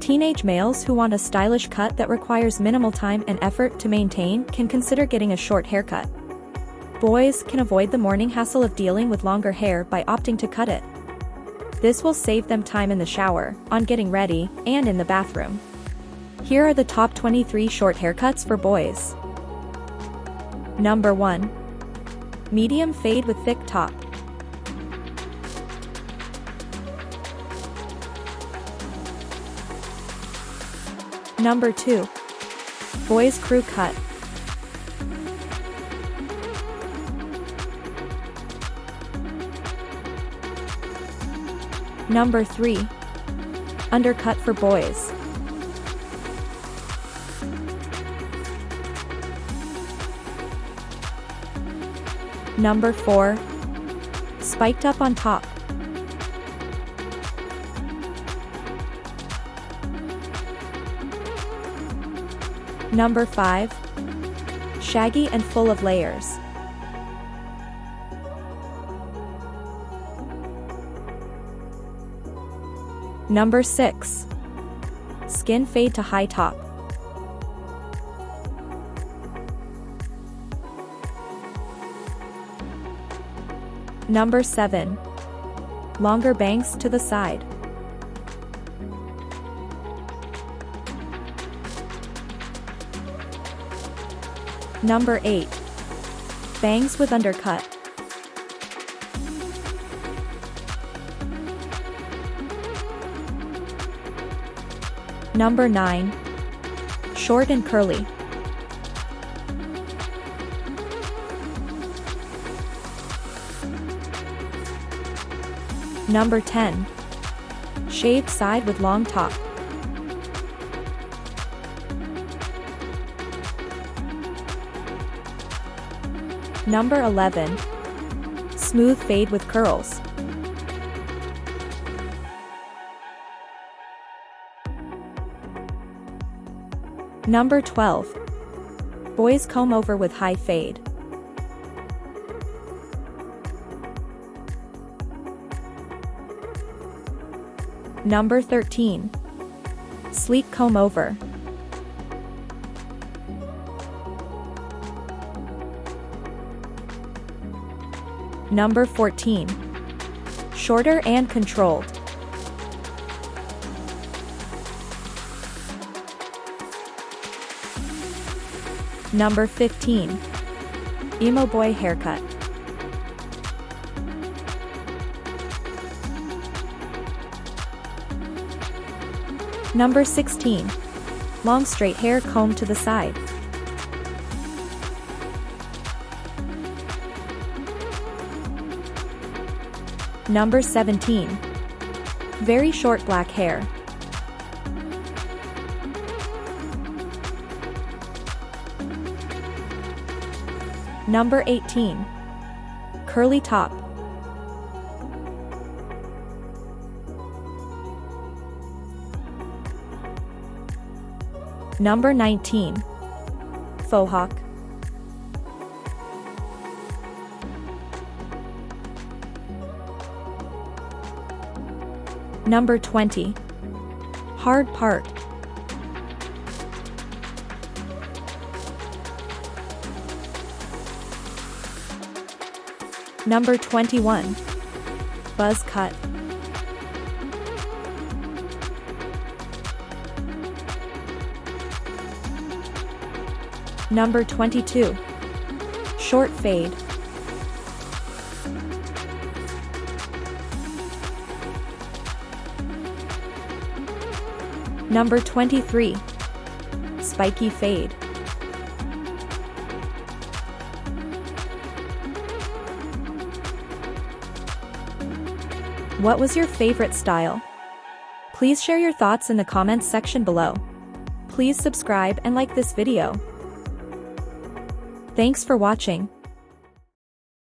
Teenage males who want a stylish cut that requires minimal time and effort to maintain can consider getting a short haircut. Boys can avoid the morning hassle of dealing with longer hair by opting to cut it. This will save them time in the shower, on getting ready, and in the bathroom. Here are the top 23 short haircuts for boys. Number 1. Medium fade with thick top. Number 2. Boys crew cut. Number 3. Undercut for boys. Number 4. Spiked up on top. Number 5. Shaggy and full of layers. Number 6. Skin fade to high top. Number 7. Longer bangs to the side. Number 8. Bangs with undercut. Number 9. Short and curly. Number 10. Shaved side with long top. Number 11. Smooth fade with curls. Number 12. Boys comb over with high fade. Number 13. Sleek comb over. Number 14. Shorter and controlled. Number 15. Emo Boy Haircut. Number 16. Long straight hair combed to the side. Number 17. Very short black hair. Number 18. Curly top. Number 19. Fohawk. Number 20. Hard part. Number 21. Buzz cut. Number 22. Short fade. Number 23. Spiky fade. What was your favorite style? Please share your thoughts in the comments section below. Please subscribe and like this video. Thanks for watching.